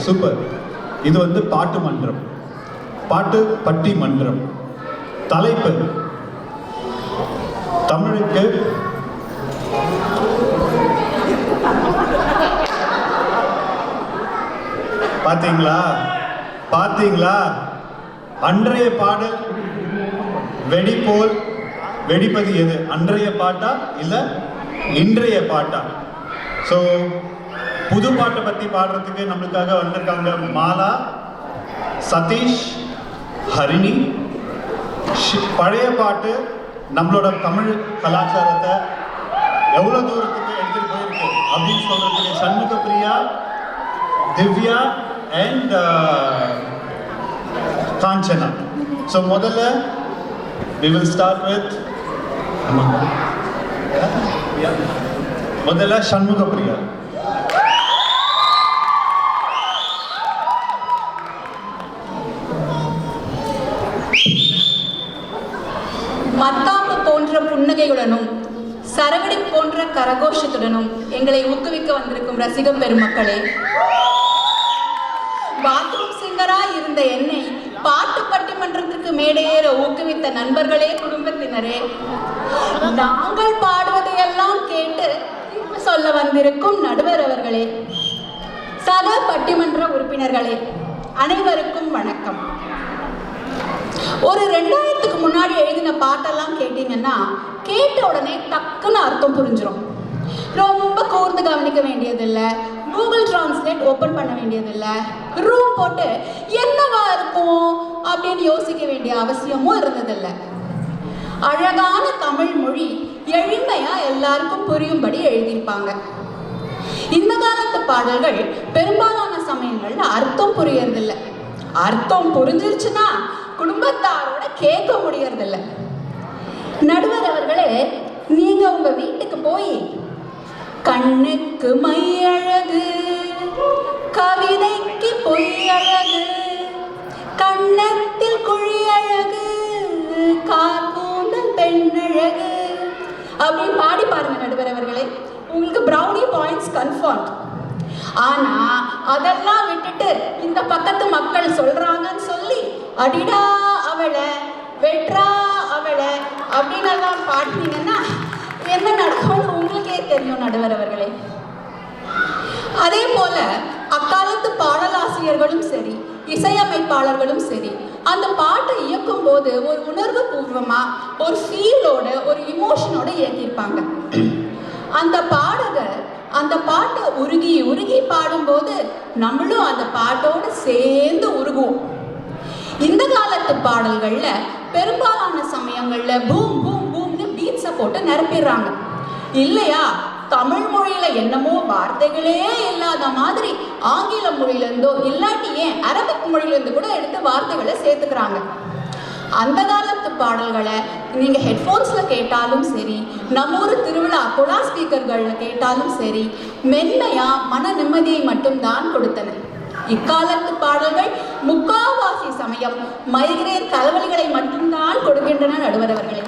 Super. இது வந்து பாட்டு மன்றம், பாட்டு பட்டி மன்றம். தலைப்பு தமிழுக்கு பாத்தீங்களா பாத்தீங்களா? அன்றைய பாடல் வெடி போல் வெடிப்பது எது? அன்றைய பாட்டா இல்ல இன்றைய பாட்டா? ஸோ புது பாட்டை பத்தி பாடுறதுக்கு நம்மளுக்காக வந்திருக்காங்க மாலா, சதீஷ், ஹரிணி. பழைய பாட்டு நம்மளோட தமிழ் கலாச்சாரத்தை எவ்வளவு தூரத்துக்கு எடுத்துட்டு போயிருக்கு அப்படின்னு சொல்றதுக்கு சண்முக பிரியா, திவ்யா அண்ட் காஞ்சனா. ஸோ முதல்ல we will start with முதல்ல சண்முக பிரியா. மத்தாப்பு போன்ற புன்னகையுடனும் சரவடி போன்ற கரகோஷத்துடனும் எங்களை ஊக்குவிக்க வந்திருக்கும் ரசிக பெருமக்களே, பாத்ரூம் சிங்கராய் இருந்த என்னை பாட்டு பட்டிமன்றத்துக்கு மேடையேற ஊக்குவித்த நண்பர்களே, குடும்பத்தினரே, நாங்கள் பாடுவதையெல்லாம் கேட்டு சொல்ல வந்திருக்கும் நடுவர் அவர்களே, சக பட்டிமன்ற உறுப்பினர்களே, அனைவருக்கும் வணக்கம். ஒரு 2000க்கு முன்னாடி எழுதின பாட்டெல்லாம் கேட்டீங்கன்னா கேட்ட உடனே டக்குன்னு அர்த்தம் புரிஞ்சிடும். ரொம்ப கூர்ந்து கவனிக்க வேண்டியதில்லை, கூகுள் டிரான்ஸ்லேட் ஓப்பன் பண்ண வேண்டியதில்லை, ரூம் போட்டு என்னவா இருக்கும் அப்படின்னு யோசிக்க வேண்டிய அவசியமும் இருந்ததில்லை. அழகான தமிழ் மொழி எளிமையா எல்லாருக்கும் புரியும்படி எழுதியிருப்பாங்க. இந்த காலத்து பாடல்கள் பெரும்பாலான சமயங்கள்ல அர்த்தம் புரியறதில்லை. அர்த்தம் புரிஞ்சிருச்சுன்னா குடும்பத்தாரோட கேட்க முடியறதில்லை. நடுவர் அவர்களே, நீங்க உங்க வீட்டுக்கு போய் கண்ணுக்கு மை அழகு, கவிதைக்கு பொய் அழகு, கண்ணத்தில் குழி அழகு, காக்கூந்தல் பெண் அழகு அப்படின்னு பாடி பாருங்க நடுவர் அவர்களே, உங்களுக்கு ப்ரௌனி பாயிண்ட்ஸ் கன்ஃபார்ம். ஆனா அதெல்லாம் விட்டுட்டு இந்த பக்கத்து மக்கள் சொல்றாங்கன்னு சொல்லி அடிடா அவளை, வெட்ரா அவளை அப்படின்னு எல்லாம் பாடினீங்கன்னா என்ன நடக்கும்னு உங்களுக்கே தெரியும் நடுவர் அவர்களே. அதே போல அக்காலத்து பாடலாசிரியர்களும் சரி, இசையமைப்பாளர்களும் சரி, அந்த பாட்டை இயக்கும் போது ஒரு உணர்வு பூர்வமா, ஒரு ஃபீலோட, ஒரு இமோஷனோட இயக்கியிருப்பாங்க. அந்த பாடகர் அந்த பாட்டை உருகி உருகி பாடும்போது நம்மளும் அந்த பாட்டோடு சேர்ந்து உருகுவோம். இந்த காலத்து பாடல்கள்ல பெரும்பாலான சமயங்கள்ல பூம் பூம் பூம்னு பீட்ஸை போட்டு நிரப்பிடுறாங்க இல்லையா? தமிழ் மொழியில என்னமோ வார்த்தைகளே இல்லாத மாதிரி ஆங்கில மொழியில இருந்தோ இல்லாட்டி ஏன் அரபிக் மொழியில இருந்து கூட எடுத்து வார்த்தைகளை சேர்த்துக்கிறாங்க. அந்த காலத்து பாடல்களை நீங்க ஹெட்ஃபோன்ஸ்ல கேட்டாலும் சரி, நம்ம ஊர் திருவிழா குழா ஸ்பீக்கர்கள்ல கேட்டாலும் சரி, மென்மையா மன நிம்மதியை மட்டும்தான் கொடுத்தன. இக்காலத்து பாடல்கள் முக்காவாசி சமயம் மைக்ரேன் தலைவலிகளை மட்டும்தான் கொடுக்கின்றன நடுவர் அவர்களே.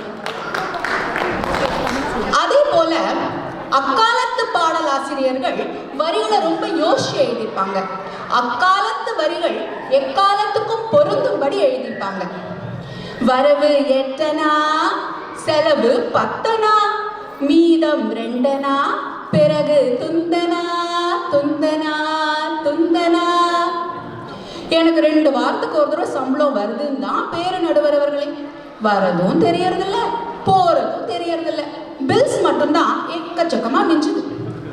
அதே போல அக்காலத்து பாடலாசிரியர்கள் வரிகளை ரொம்ப யோசிச்சு எழுதிப்பாங்க. அக்காலத்து வரிகள் எக்காலத்துக்கும் பொருந்தும்படி எழுதிப்பாங்க. வரவு 8 செலவு 10, மீதம் 2, பிறகு துந்தனா துந்தனா துந்தனா. எனக்கு 2 வாரத்துக்கு ஒரு தடவை சம்பளம் வருதுன்னு தான் பேரு நடுவர் அவர்களே. வரதும் தெரியறதில்ல, போறதும் தெரியறதில்ல, பில்ஸ் மட்டும்தான் எக்கச்சக்கமா மிஞ்சுது.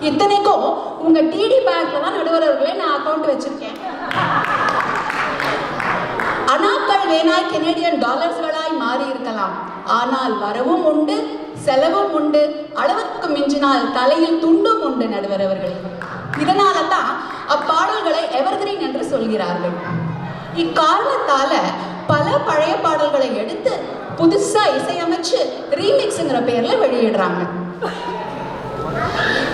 இத்தனைக்கும் உங்க டிடி பேங்க்ல தான் நடுவர் அவர்களே நான் அக்கௌண்ட் வச்சிருக்கேன். அனாக்கள் வேணாய் கெனடியன் டாலர்ஸ்களாய் மாறி இருக்கலாம், ஆனால் வரவும் உண்டு, செலவும் உண்டு, அளவுக்கு மிஞ்சினால் தலையில் துண்டும் உண்டு நடுவர் அவர்களே. இதனால தான் அப்பாடல்களை எவர்கிரீன் என்று சொல்கிறார்கள். இக்காரணத்தால பல பழைய பாடல்களை எடுத்து புதுசா இசையமைச்சு ரீமிக்ஸ்ங்கிற பேர்ல வெளியிடுறாங்க.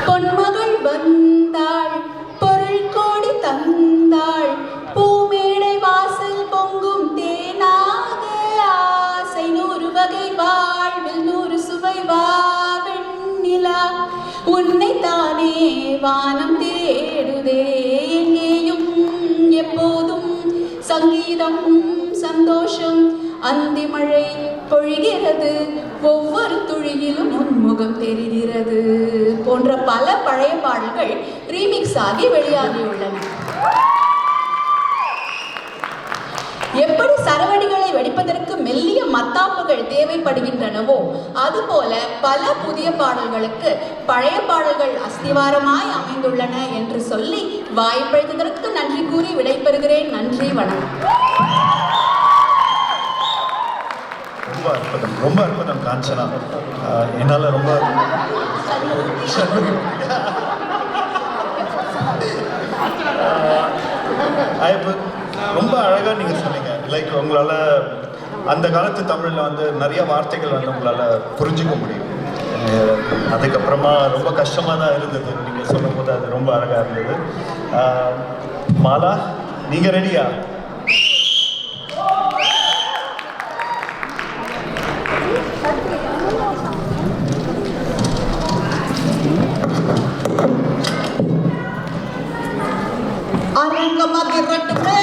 பொன்மகள் வந்தாள், பொருள் கோடி தந்தாள், பூமேடை வாசல் பொங்கும் தேனாக, ஆசை 100 வகை வாழ்வில் 100 சுவை வெண்ணிலா, உன்னை தானே வானம் தேடுதே, எங்கேயும் நேரம் சந்தோஷம், அந்தி மழை பொழிகிறது, ஒவ்வொரு துளியிலும் உன்முகம் தெரிகிறது போன்ற பல பழைய பாடல்கள் ரீமிக்ஸ் ஆகி வெளியாகியுள்ளன. எப்படி சரவடிகளை வெடிப்பதற்கு மெல்லிய மத்தாப்புகள் தேவைப்படுகின்றனவோ அதுபோல பல புதிய பாடல்களுக்கு பழைய பாடல்கள் அஸ்திவாரமாய் அமைந்துள்ளன என்று சொல்லி வாய்ப்பளித்ததற்கு நன்றி கூறி விடைபெறுகிறேன். நன்றி, வணக்கம். ரொம்ப அற்புதம் காஞ்சனா. என்னால் ரொம்ப ரொம்ப அழகாக நீங்கள் சொன்னீங்க. லைக் உங்களால் அந்த காலத்து தமிழில் வந்து நிறைய வார்த்தைகள் வந்து உங்களால் புரிஞ்சுக்க முடியும். அதுக்கப்புறமா ரொம்ப கஷ்டமாக தான் இருந்தது நீங்கள் சொல்லும் போது. அது ரொம்ப அழகாக இருந்தது. மாலா, நீங்கள் ரெடியா? அரங்கமா திரட்டுமே,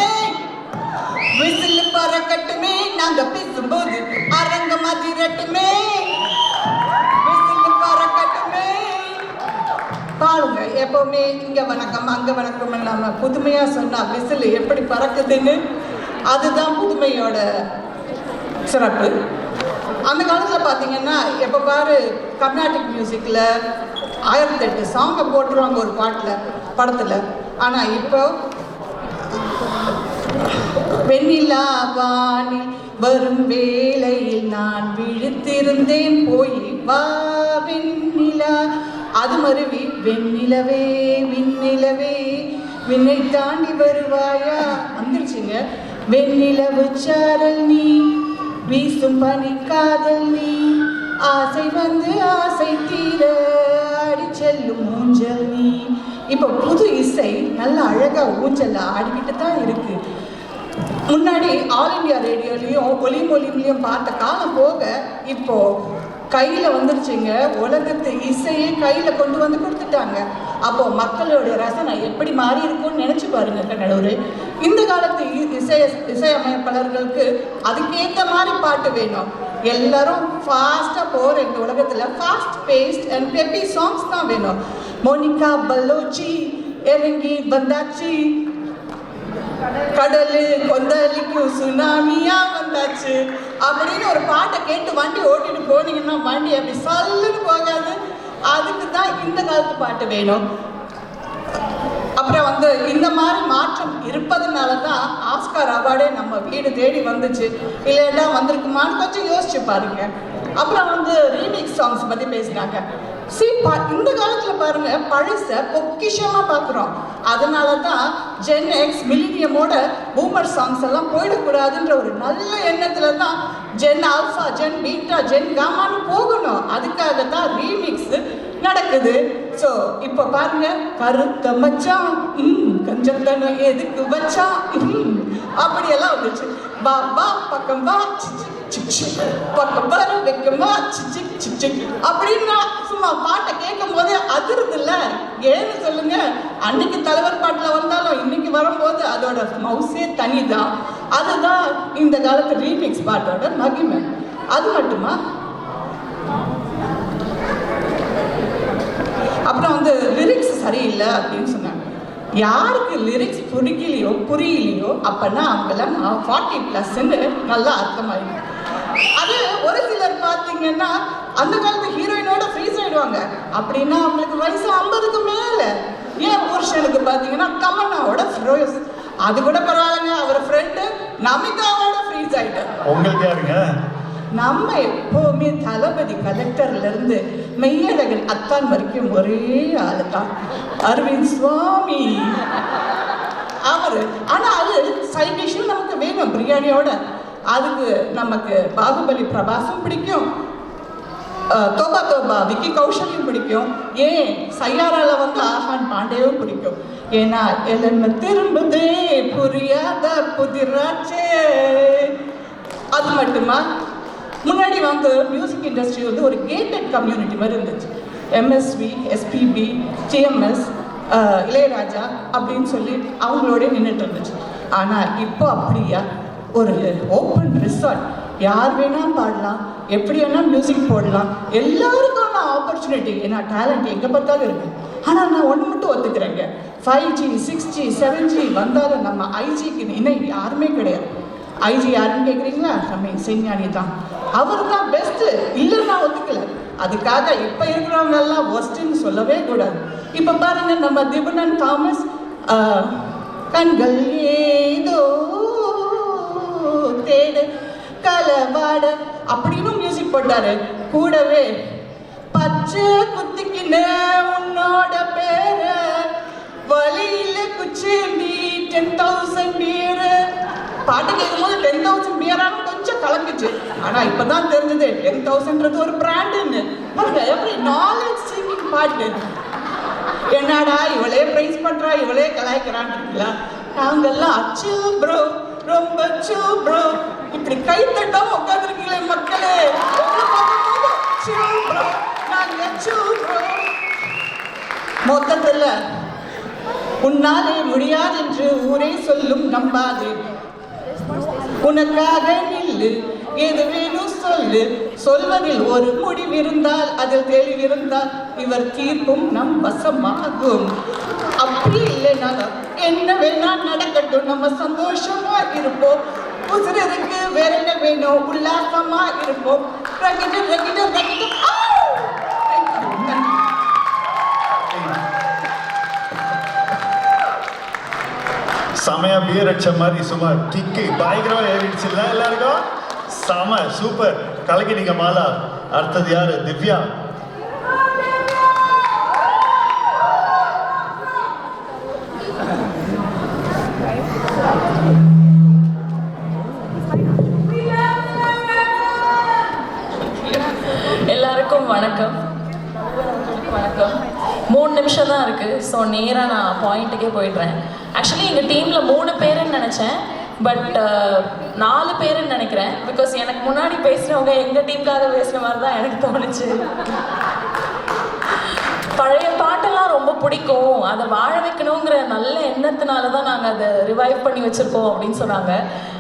விசில் பறக்கட்டுமே, நாங்க பேசும்போது அரங்கமா திரட்டுமே, விசில் பறக்கட்டுமே. பாருங்க, எப்பவுமே இங்க வணக்கம் அங்க வணக்கம் இல்லாம புதுமையா சொன்னா விசில் எப்படி பறக்குதுன்னு, அதுதான் புதுமையோட சிறப்பு. அந்த காலத்தில் பார்த்தீங்கன்னா எப்போ பாரு கர்நாடிக் மியூசிக்கில் 1008 சாங்கை போட்டுருவாங்க ஒரு படத்தில். ஆனால் இப்போ வெண்ணிலா வானில் வரும் வேளையில் நான் விழித்திருந்தேன், போய் வா வெண்ணிலா, அது மருவி வெண்ணிலவே விண்ணிலவே விண்ணை தாண்டி வருவாயா வந்துருச்சுங்க. வெண்ணிலவு சாரல் நீ, வீசும் பனி காதல் நீ, ஆசை வந்து ஆசை தீர ஆடி செல்லும் ஊஞ்சல் நீ. இப்போ புது இசை நல்ல அழகா ஊஞ்சல்ல ஆடிக்கிட்டு தான் இருக்கு. முன்னாடி ஆல் இண்டியா ரேடியோலையும் ஒலிமொழிலையும் பார்த்த காலம் போக இப்போ கையில் வந்துருச்சுங்க. உலகத்து இசையை கையில் கொண்டு வந்து கொடுத்துட்டாங்க. அப்போ மக்களோட ரசனை எப்படி மாறி இருக்கும்னு நினைச்சு பாருங்க கண்ணூர். இந்த காலத்து இசையமைப்பாளர்களுக்கு அதுக்கேற்ற மாதிரி பாட்டு வேணும். எல்லாரும் ஃபாஸ்ட்டாக போகிற இந்த உலகத்தில் fast paced and peppy songs தான் வேணும். மோனிகா பல்லோச்சி இறங்கி வந்தாச்சு, கடலு கொந்தளிக்கும் சுனாமியா வந்தாச்சு அப்படின்னு ஒரு பாட்டை கேட்டு வண்டி ஓட்டிட்டு போனீங்கன்னா வண்டி அப்படி சல்லுன்னு போகாது. அதுக்கு தான் இந்த காலத்து பாட்டு வேணும். அப்புறம் வந்து இந்த மாதிரி மாற்றம் இருப்பதுனால தான் ஆஸ்கார் அவார்டே நம்ம வீடு தேடி வந்துச்சு. இல்லைன்னா வந்திருக்குமான்னு கொஞ்சம் யோசிச்சு பாருங்க. அப்புறம் வந்து ரீமிக்ஸ் சாங்ஸ் பற்றி பேசினாங்க. இந்த காலத்தில் பாருங்க பழச பொக்கிஷமாக பார்க்குறோம். அதனால தான் ஜென் எக்ஸ் மில்லினியமோட பூமர் சாங்ஸ் எல்லாம் போயிடக்கூடாதுன்ற ஒரு நல்ல எண்ணத்தில் தான் Gen Alpha, Gen Beta, Gen காமான்னு போகணும். அதுக்காக தான் ரீமிக்ஸ் நடக்குது. ஸோ இப்போ பாருங்க, கருத்த மச்சான் கொஞ்சம் தானே எதுக்கு வச்சான் அப்படியெல்லாம் வந்துச்சு. வா வா பக்கம் வா பக்கம் வர வைக்கமா அப்படின்னா சும்மா பாட்டை கேட்கும் போதே அதிருது இல்லை. ஏன்னு சொல்லுங்க, அன்னைக்கு தலைவர் பாட்டில் வந்தாலும் இன்னைக்கு வரும்போது அதோட மவுசே தனி தான். அதுதான் இந்த காலத்து ரீமிக்ஸ் பாட்டோட மகிமை. அது மட்டுமா, அப்புறம் வந்து லிரிக்ஸ் சரியில்லை அப்படின்னு சொன்னாங்க. யாருக்கு லிரிக்ஸ் பிடிக்கலையோ புரியலையோ அப்பன்னா அவங்கெல்லாம் 40+ன்னு நல்லா அர்த்தமாயிடும். அது ஒரு சிலர் பார்த்தீங்கன்னா அந்த காலத்து ஹீரோயினோட ஃப்ரீஸ் ஆயிடுவாங்க. அப்படின்னா அவங்களுக்கு வயசு 50க்கு மேலே. ஏன் புருஷனுக்கு பார்த்தீங்கன்னா தமன்னாவோட ஃப்ரோஸ், அது கூட பரவாயில்லைங்க. அவர் ஃப்ரெண்டு நமிதாவோட ஃப்ரீஸ் ஆயிட்டார். உங்களுக்கு யாருங்க? நம்ம எப்போவுமே தளபதி கலெக்டர்ல இருந்து மெய்யழகன் அத்தான் வரைக்கும் ஒரே ஆளு தான், அரவிந்த் சுவாமி அவரு. ஆனா அது சைட் டிஷ்ஷும் நமக்கு வேணும் பிரியாணியோட. அதுக்கு நமக்கு பாகுபலி பிரபாஸும் பிடிக்கும், தோபா தோபா விக்கி கௌஷலியும் பிடிக்கும். ஏன் சையாரால வந்து ஆஹான் பாண்டேவும் பிடிக்கும். ஏன்னா எல்லாம் திரும்புதே புரியாத புதிராச்சே. அது மட்டுமா, முன்னாடி வந்து மியூசிக் இண்டஸ்ட்ரி வந்து ஒரு கேட்டட் கம்யூனிட்டி மாதிரி இருந்துச்சு. எம்எஸ்வி, எஸ்பிபி, டிஎம்எஸ், இளையராஜா அப்படின்னு சொல்லி அவங்களோட நின்றுட்டு இருந்துச்சு. ஆனால் இப்போ அப்படியா? ஒரு ஓப்பன் ரிசார்ட், யார் வேணால் பாடலாம், எப்படி வேணால் மியூசிக் போடலாம், எல்லாருக்கான ஆப்பர்ச்சுனிட்டி. ஏன்னா டேலண்ட் எங்கே பார்த்தாலும் இருக்கு. ஆனால் நான் ஒன்று மட்டும் ஒத்துக்கிறேங்க, 5G 6G 7G வந்தாலும் நம்ம ஐஜிக்கு இணை யாருமே கிடையாது. ஐஜி யாருன்னு கேட்குறீங்களா? நம்ம இசைஞானி தான். அவர் தான் பெஸ்ட்டு, இல்லைன்னு நான் ஒத்துக்கல. அதுக்காக இப்போ இருக்கிறவங்க எல்லாம் ஒஸ்ட்டுன்னு சொல்லவே கூடாது. இப்போ பாருங்க, நம்ம திபுனன் தாமஸ் கண்கள் ஏதோ தேடு கலவாட அப்படின்னு மியூசிக் போட்டாரு. கூடவே பச்சை குத்திக்கின உன்னோட பேர வழியில குச்சேந்தி 10,000 பியர். பாட்டு கேட்கும்போது 10,000 பியரான்னு கொஞ்சம் கலந்துச்சு. ஆனா இப்பதான் தெரிஞ்சது 10,000ன்றது ஒரு பிராண்டுன்னு. பாருங்க எப்படி நாலேஜ் சீக்கிங் பாட்டு. என்னடா இவளே பிரைஸ் பண்றா, இவளே கலாய்க்கிறான்றீங்களா? நாங்கெல்லாம் அச்சு ப்ரோ, ரொம்ப அச்சு ப்ரோ, இப்படி கை தட்டாம உட்காந்துருக்கீங்களே மக்களே. மொத்தத்துல உன்னாலே முடியாது என்று ஊரே சொல்லும் நம்பாது. உனக்காக நில்லு, எது வேணும் சொல்லு, சொல்வதில் ஒரு முடிவிருந்தால் அதில் தெளிவிருந்தால் இவர் தீர்ப்பும் நம் வசமாகும். அப்படி இல்லைனாலும் என்ன வேணா நடக்கட்டும், நம்ம சந்தோஷமா இருப்போம். உசுரருக்கு வேற என்ன வேணும், உல்லாசமா இருப்போம். ரகிட ரகிட ரகிட. செமையா பியர் அடிச்ச மாதிரி சும்மா கிக்கு பயங்கரமா ஏறிடுச்சு இல்ல எல்லாருக்கும்? செம சூப்பர், கலக்கிட்டீங்க மாலா. அடுத்தது யாரு? திவ்யா. எல்லாருக்கும் வணக்கம். வணக்கம். 3 நிமிஷம் தான் இருக்கு. ஸோ நேராக நான் பாயிண்ட்டுக்கே போயிடுறேன். ஆக்சுவலி எங்கள் டீமில் 3 பேருன்னு நினச்சேன், பட் 4 பேருன்னு நினைக்கிறேன். பிகாஸ் எனக்கு முன்னாடி பேசுகிறவங்க எங்கள் டீமுக்காக பேசுகிற மாதிரி தான் எனக்கு தோணுச்சு. பழைய பாட்டெல்லாம் ரொம்ப பிடிக்கும், அதை வாழ வைக்கணுங்கிற நல்ல எண்ணத்தினால தான் நாங்கள் அதை ரிவைவ் பண்ணி வச்சுருக்கோம் அப்படின்னு சொன்னாங்க.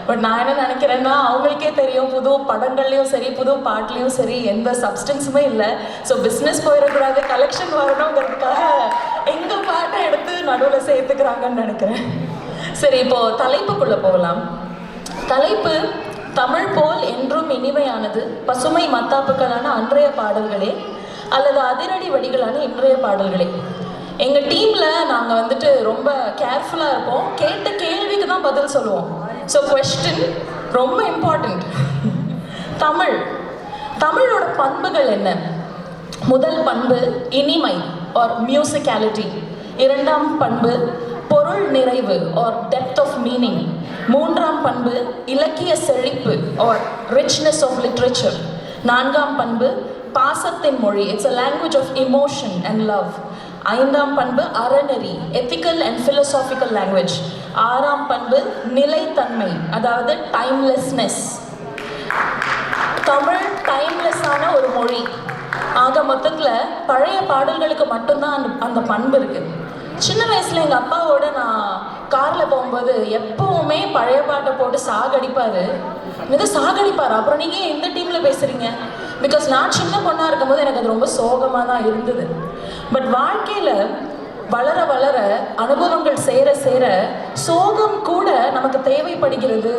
பட் நான் என்ன நினைக்கிறேன்னா, அவங்களுக்கே தெரியும் புது படங்கள்லையும் சரி புது பாட்டுலேயும் சரி எந்த சப்ஸ்டன்ஸுமே இல்லை. ஸோ பிஸ்னஸ் போயிடக்கூடாது, கலெக்ஷன் வரணுங்கிறதுக்காக எங்கள் பாட்டை எடுத்து நடுவில் சேர்த்துக்கிறாங்கன்னு நினைக்கிறேன். சரி, இப்போது தலைப்புக்குள்ளே போகலாம். தலைப்பு தமிழ் போல் என்றும் இனிமையானது பசுமை மத்தாப்புக்களான அன்றைய பாடல்களே அல்லது அதிரடி வடிகளான இன்றைய பாடல்களே. எங்கள் டீமில் நாங்கள் வந்துட்டு ரொம்ப கேர்ஃபுல்லாக இருப்போம். கேட்ட கேள்விக்கு தான் பதில் சொல்லுவோம். ஸோ கொஸ்டின் ரொம்ப இம்பார்ட்டண்ட். தமிழோட பண்புகள் என்ன? முதல் பண்பு இனிமை ஆர் மியூசிக்காலிட்டி. இரண்டாம் பண்பு பொருள் நிறைவு ஆர் டெப்த் ஆஃப் மீனிங். மூன்றாம் பண்பு இலக்கிய செழிப்பு ஆர் ரிச்னஸ் ஆஃப் லிட்ரேச்சர். நான்காம் பண்பு பாசத்தின் மொழி, it's a language of emotion and love. ஐந்தாம் பண்பு அறநெறி, எத்திக்கல் அண்ட் ஃபிலசாபிக்கல் லாங்குவேஜ். ஆறாம் பண்பு நிலைத்தன்மை, அதாவது டைம்லெஸ்னஸ். தமிழ் டைம்லெஸ்ஸான ஒரு மொழி. ஆக மொத்தத்தில் பழைய பாடல்களுக்கு மட்டும்தான் அந்த பண்பு இருக்குது. சின்ன வயசில் எங்கள் அப்பாவோட நான் காரில் போகும்போது எப்போவுமே பழைய பாட்டை போட்டு சாகடிப்பார். இது சாகடிப்பார். அப்புறம் நீங்கள் எந்த டீமில் பேசுகிறீங்க? பிகாஸ் நான் சின்ன பொண்ணாக இருக்கும்போது எனக்கு அது ரொம்ப சோகமாக தான் இருந்தது. பட் வாழ்க்கையில் வளர வளர அனுபவங்கள் சேர சேர சோகம் கூட நமக்கு தேவைப்படுகிறது.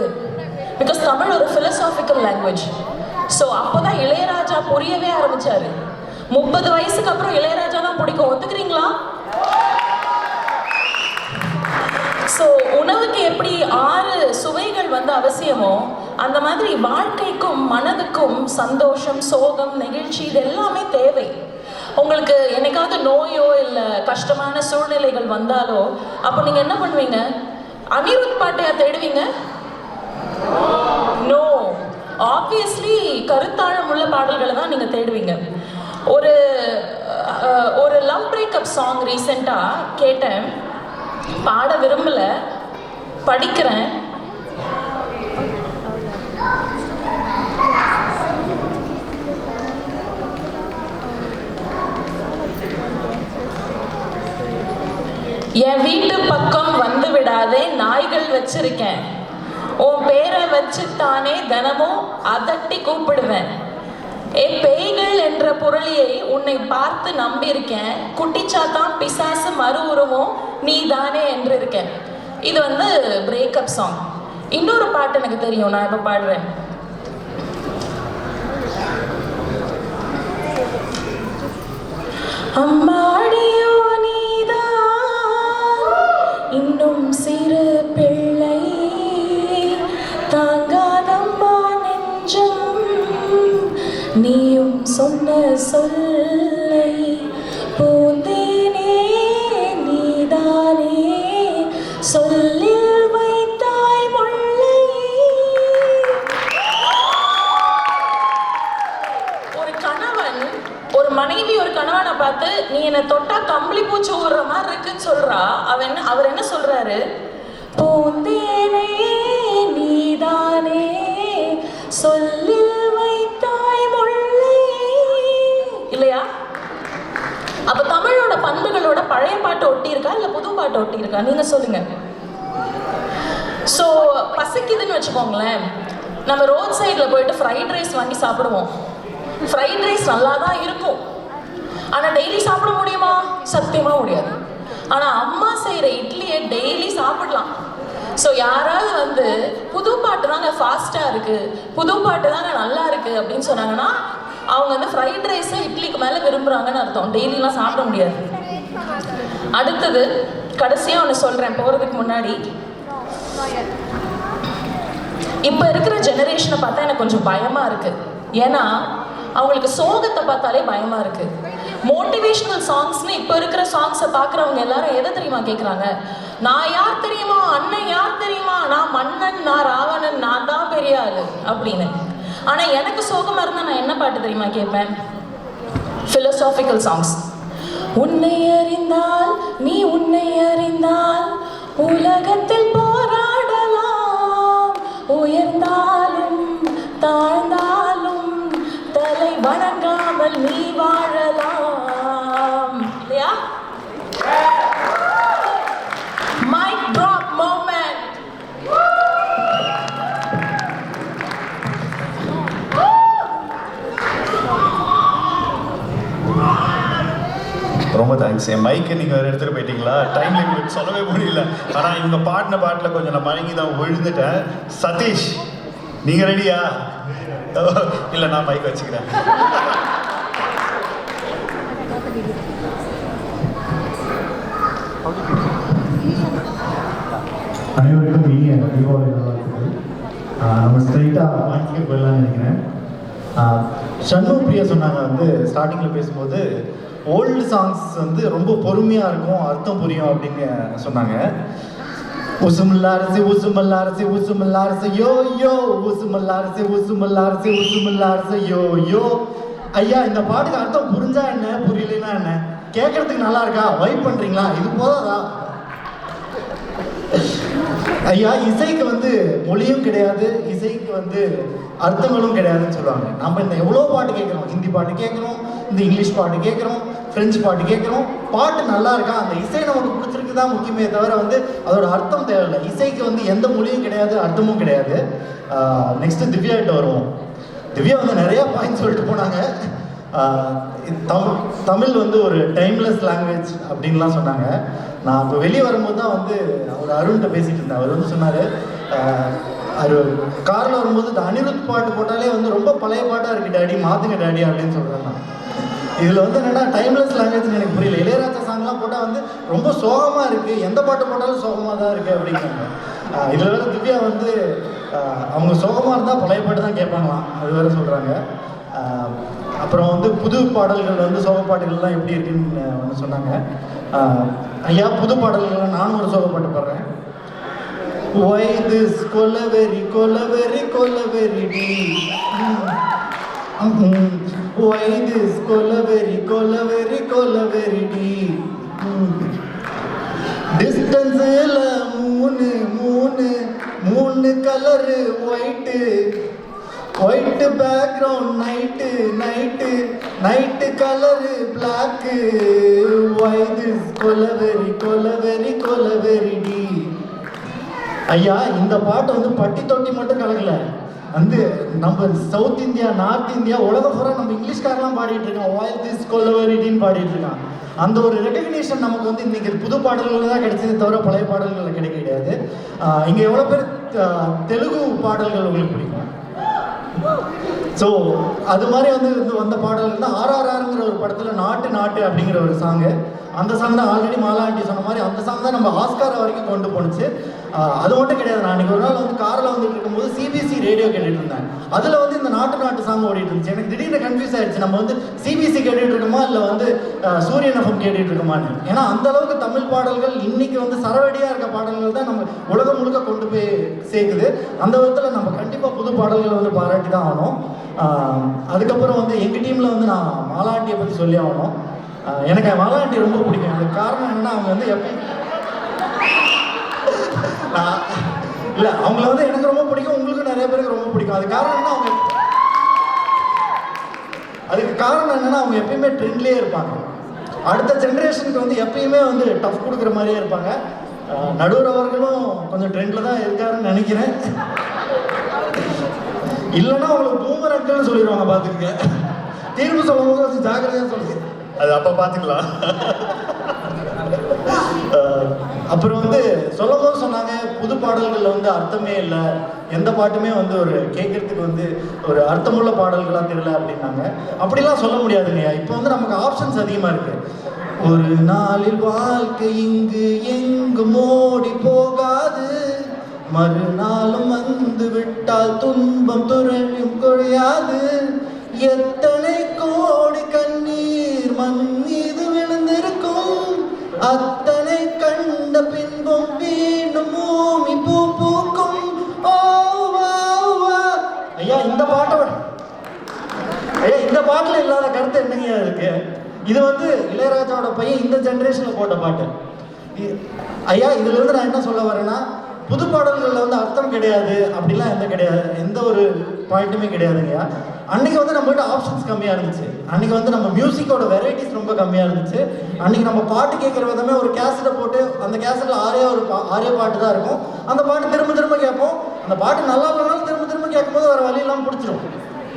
பிகாஸ் தமிழ் ஒரு ஃபிலசாபிக்கல் லாங்குவேஜ். ஸோ அப்போ தான் இளையராஜா புரியவே ஆரம்பித்தார். 30 வயசுக்கு அப்புறம் இளையராஜா தான் பிடிக்கும். ஒத்துக்கிறீங்களா? ஸோ உணவுக்கு எப்படி 6 சுவைகள் அவசியமோ அந்த மாதிரி வாழ்க்கைக்கும் மனதுக்கும் சந்தோஷம், சோகம், நெகிழ்ச்சி இது எல்லாமே தேவை. உங்களுக்கு என்னைக்காவது நோயோ இல்லை கஷ்டமான சூழ்நிலைகள் வந்தாலோ அப்போ நீங்கள் என்ன பண்ணுவீங்க? அனிருத் பாட்டையா தேடுவீங்க? நோ, ஆப்வியஸ்லி கருத்தாழம் உள்ள பாடல்களை தான் நீங்கள் தேடுவீங்க. ஒரு லவ் பிரேக்கப் சாங் ரீசெண்டாக கேட்டேன். பாட விரும்பல, படிக்கிறேன். என் வீட்டு பக்கம் வந்து விடாதே, நாய்கள் வச்சிருக்கேன். உன் பேரை வச்சுத்தானே தினமும் அதட்டி கூப்பிடுவேன். பேய்கள் என்ற பொருளியை உன்னை பார்த்து நம்பியிருக்கேன். குட்டிச்சாத்தான் பிசாசு மறு உருவம் நீ தானே என்று இருக்கேன். இது வந்து பிரேக்கப் சாங். இன்னொரு பாட்டு எனக்கு தெரியும், நான் இப்போ பாடுறேன். அம்மாடியோ நீதான் இன்னும் சிறு பிள்ளை, தாங்காதம்மா நெஞ்சம் நீயும் சொன்ன சொல்லை, பூந்தேனே நீதானே சொல்லில் வைத்தாய் முல்லை. ஒரு கணவன் ஒரு மனைவி ஒரு கணவனை பார்த்து நீ என்னை தொட்டா கம்பளி பூச்சி ஊடுற மாதிரி இருக்குன்னு சொல்றா. அவர் என்ன சொல்றாரு? பூந்தேனே நீதானே சொல்லில் வைத்தாய் முல்லை. இல்லையா? அப்ப தமிழோட பண்புகளோட பழைய பாட்டு ஒட்டி இருக்கா இல்ல புது பாட்டு ஒட்டி இருக்கா? நீங்க சொல்லுங்க. ஸோ பசிக்குதுன்னு வச்சுக்கோங்களேன், நம்ம ரோட் சைடில் போயிட்டு ஃப்ரைட் ரைஸ் வாங்கி சாப்பிடுவோம். ஃப்ரைட் ரைஸ் நல்லா தான் இருக்கும், ஆனால் டெய்லி சாப்பிட முடியுமா? சத்தியமாக முடியாது. ஆனால் அம்மா செய்கிற இட்லியை டெய்லி சாப்பிடலாம். ஸோ யாராவது வந்து புது பாட்டு தாங்க ஃபாஸ்ட்டாக இருக்குது, புது பாட்டு தாங்க நல்லா இருக்குது அப்படின்னு சொன்னாங்கன்னா அவங்க வந்து ஃப்ரைட் ரைஸை இட்லிக்கு மேலே விரும்புகிறாங்கன்னு அர்த்தம். டெய்லிலாம் சாப்பிட முடியாது. அடுத்தது கடைசியாக ஒன்று சொல்கிறேன் போகிறதுக்கு முன்னாடி. இப்போ இருக்கிற ஜெனரேஷனை பார்த்தா எனக்கு கொஞ்சம் பயமாக இருக்குது. ஏன்னா அவங்களுக்கு சோகத்தை பார்த்தாலே பயமாக இருக்குது. மோட்டிவேஷ்னல் சாங்ஸ்னு இப்போ இருக்கிற சாங்ஸை பார்க்குறவங்க எல்லாரும் எதை தெரியுமா கேட்குறாங்க? நான் யார் தெரியுமா, அண்ணன் யார் தெரியுமா, நான் மன்னன், நான் ராவணன், நான் தான் பெரிய ஆளு அப்படின்னு. ஆனால் எனக்கு சோகமாக இருந்தால் நான் என்ன பாட்டு தெரியுமா கேட்பேன்? philosophical songs. உன்னை அறிந்தால் நீ உன்னை அறிந்தால் உலகத்தில் போராடலாம், உயர்ந்தாலும் தாழ்ந்தாலும் தலை வணங்காமல் நீ வாழலாம். இல்லையா? Mic drop moment. ரொம்ப தேங்க்ஸ். என் மைக்கை நீங்கள் வேறு எடுத்துகிட்டு போயிட்டீங்களா? டைம் லிமிட் சொல்லவே முடியல. ஆனால் இவங்க பாடின பாட்டில் கொஞ்சம் நான் மயங்கி தான் விழுந்துட்டேன். சதீஷ், நீங்கள் ரெடியா? இல்லை, நான் மைக் வச்சுக்கிறேன். அனைவருக்கும் இனிய தீபாவளி நல்வாழ்த்துக்கள். நம்ம ஸ்ட்ரைட்டாக வாங்கிக்க போயிடலாம்னு நினைக்கிறேன். ஷண்முக பிரியா சொன்னாங்க வந்து ஸ்டார்டிங்கில் பேசும்போது ஓல்டு சாங்ஸ் வந்து ரொம்ப பொறுமையாக இருக்கும், அர்த்தம் புரியும் அப்படின்னு சொன்னாங்க. உசுமல்லாரசி உசுமல்லாரசி உசுமல்லாரசி யோ யோ, உசுமல்லாரசி உசுமல்லாரசி உசுமல்லாரசி யோ யோ. ஐயா, இந்த பாட்டுக்கு அர்த்தம் புரிஞ்சா என்ன, புரியலன்னா என்ன? கேட்கறதுக்கு நல்லா இருக்கா? வைப் பண்ணுறீங்களா? இது போதாதா? ஐயா, இசைக்கு வந்து மொழியும் கிடையாது, இசைக்கு வந்து அர்த்தங்களும் கிடையாதுன்னு சொல்லுவாங்க. நம்ம இந்த எவ்வளோ பாட்டு கேட்குறோம், ஹிந்தி பாட்டு கேட்குறோம், இந்த இங்கிலீஷ் பாட்டு கேட்குறோம், ஃப்ரெஞ்சு பாட்டு கேட்குறோம். பாட்டு நல்லா இருக்கா, அந்த இசை நமக்கு பிடிச்சிருக்கு தான் முக்கியமே தவிர வந்து அதோட அர்த்தம் தேவையில்லை. இசைக்கு வந்து எந்த மொழியும் கிடையாது, அர்த்தமும் கிடையாது. நெக்ஸ்ட்டு திவ்யா கிட்ட வருவோம். திவ்யா வந்து நிறையா பாயிண்ட் சொல்லிட்டு போனாங்க. தமிழ் வந்து ஒரு டைம்லெஸ் லாங்குவேஜ் அப்படின்லாம் சொன்னாங்க. நான் இப்போ வெளியே வரும்போது தான் வந்து அவர் அருண்கிட்ட பேசிகிட்டு இருந்தேன். அவர் வந்து சொன்னார், அவர் காரில் வரும்போது இந்த அனிருத் பாட்டு போட்டாலே வந்து ரொம்ப பழைய பாட்டாக இருக்குது டாடி, மாற்றுங்க டாடி அப்படின்னு சொல்கிறேன் நான். இதில் வந்து என்னென்னா டைம்லெஸ் லாங்குவேஜ்னு எனக்கு புரியல. இளையராஜா சாங்லாம் போட்டால் வந்து ரொம்ப சோகமாக இருக்குது, எந்த பாட்டு போட்டாலும் சோகமாக தான் இருக்குது அப்படிங்கிறாங்க. இதில் வேறு திவ்யா வந்து அவங்க சோகமாக இருந்தால் பழைய பாட்டு தான் கேட்பாங்களாம், அது வேறு சொல்கிறாங்க. அப்புறம் வந்து புது பாடல்கள் வந்து சோக பாட்டுகள்லாம் எப்படி இருக்குன்னு வந்து சொன்னாங்க. ஐயா, புது பாடல்கள் நானும் ஒரு சோக பாட்டு பாடுறேன். Why this கொலவெறி கொலவெறி கொலவெறிடி, why this கொலவெறி கொலவெறி கொலவெறிடி, டிஸ்டன்ஸில் மூணு மூணு மூணு colour white white background night night night colour block, why this கொலவெறி கொலவெறி கொலவெறிடி. ஐயா இந்த பாட்டு வந்து பட்டி தொட்டி மட்டும் கலக்கல, வந்து நம்ம சவுத் இந்தியா, நார்த் இந்தியா, உலகம் பூரா நம்ம இங்கிலீஷ்காரெல்லாம் பாடிட்டு இருக்கோம். வாயில் திஸ் கொல்லவரிடின்னு பாடிட்டு இருக்கான். அந்த ஒரு ரெகக்னிஷன் நமக்கு வந்து இன்னைக்கு புது பாடல்கள் தான் கிடைச்சது தவிர பழைய பாடல்கள் கிடைக்க கிடையாது. இங்கே எவ்வளோ பேர் தெலுங்கு பாடல்கள் உங்களுக்கு பிடிக்கும்? ஸோ அது மாதிரி வந்து வந்த பாடல்கள் தான் RRRங்கிற ஒரு படத்தில் நாட்டு நாட்டு அப்படிங்கிற ஒரு சாங்கு. அந்த சாங் தான் ஆல்ரெடி மாலாண்டி சொன்ன மாதிரி அந்த சாங் தான் நம்ம ஆஸ்கார் வரைக்கும் கொண்டு போணுச்சு. அது மட்டும் கிடையாது, நான் அன்றைக்கி ஒரு நாள் வந்து காரில் வந்துட்டு இருக்கும்போது சிபிசி ரேடியோ கேட்டுட்டு இருந்தேன். அதில் வந்து இந்த நாட்டு நாட்டு சாங் ஓடிட்டு இருந்துச்சு. எனக்கு திடீர்னு கன்ஃபியூஸ் ஆயிடுச்சு, நம்ம வந்து சிபிசி கேட்டுட்டு இருக்கோமா இல்லை வந்து சூரியன் எஃப்எம் கேட்டுட்டு இருக்கோமான்னு. ஏன்னா அந்த அளவுக்கு தமிழ் பாடல்கள் இன்னைக்கு வந்து சரவடியாக இருக்க பாடல்கள் தான் நம்ம உலகம் முழுக்க கொண்டு போய் சேர்க்குது. அந்த விதத்தில் நம்ம கண்டிப்பாக புது பாடல்களை வந்து பாராட்டி தான் ஆகணும். அதுக்கப்புறம் வந்து எங்கள் டீமில் வந்து நான் மாலாண்டியை பற்றி சொல்லி ஆகணும். எனக்கு மாலாண்டி ரொம்ப பிடிக்கும். அதுக்கு காரணம் என்னன்னா அவங்க வந்து இல்லை அவங்கள வந்து எனக்கு ரொம்ப பிடிக்கும், உங்களுக்கு நிறைய பேருக்கு ரொம்ப பிடிக்கும். அதுக்கு காரணம் என்னன்னா அவங்க எப்பயுமே ட்ரெண்ட்லேயே இருப்பாங்க. அடுத்த ஜென்ரேஷனுக்கு வந்து எப்பயுமே வந்து டஃப் கொடுக்குற மாதிரியே இருப்பாங்க. நடுவர் அவர்களும் கொஞ்சம் ட்ரெண்டில் தான் இருக்காருன்னு நினைக்கிறேன். இல்லைன்னா அவங்களுக்கு பூமர் அங்கிள்னு சொல்லிடுவாங்க. பார்த்துருங்க, தீர்ப்பு சொல்லும் போது கொஞ்சம் ஜாக்கிரதையாக சொல்லுங்க, அது அப்போ பார்த்துக்கலாம். அப்புறம் வந்து சொல்லும் போது சொன்னாங்க புது பாடல்களில் வந்து அர்த்தமே இல்லை, எந்த பாட்டுமே வந்து ஒரு கேட்கறதுக்கு வந்து ஒரு அர்த்தமுள்ள பாடல்களாக தெரியல அப்படின்னாங்க. அப்படிலாம் சொல்ல முடியாதுங்கய்யா. இப்போ வந்து நமக்கு ஆப்ஷன்ஸ் அதிகமாக இருக்கு. ஒரு நாளில் வாழ்க்கை இங்கு எங்கு மோடி போகாது, மறுநாளும் வந்து விட்டால் துன்பம் துறையும் குறையாது, எத்தனை கோடி கண்ணீர் மண் மீது விழுந்திருக்கும், அத்தனை கண்ட பின்பும் வீண்டும் பூமி பூ பூக்கும். ஐயா இந்த பாட்டுல இல்லாத கருத்து என்னங்கய்யா இருக்கு? இது வந்து இளையராஜாவோட பையன் இந்த ஜென்ரேஷன்ல போட்ட பாட்டு. ஐயா இதுல இருந்து நான் என்ன சொல்ல வரேன்னா, புது பாடல்களில் வந்து அர்த்தம் கிடையாது அப்படிலாம் எந்த ஒரு பாயிண்ட்டுமே கிடையாதுங்கய்யா. அன்னைக்கு வந்து நம்மகிட்ட ஆப்ஷன்ஸ் கம்மியாக இருந்துச்சு. அன்னைக்கு வந்து நம்ம மியூசிக்கோட வெரைட்டிஸ் ரொம்ப கம்மியாக இருந்துச்சு. அன்னைக்கு நம்ம பாட்டு கேட்குற விதமே ஒரு கேசட்டை போட்டு அந்த கேசட்டில் ஆரே பாட்டு தான் இருக்கும். அந்த பாட்டு திரும்ப திரும்ப கேட்போம். அந்த பாட்டு நல்லா இல்லைனாலும் திரும்ப திரும்ப கேட்கும்போது வேறு வழி இல்லாமல் பிடிச்சிரும்.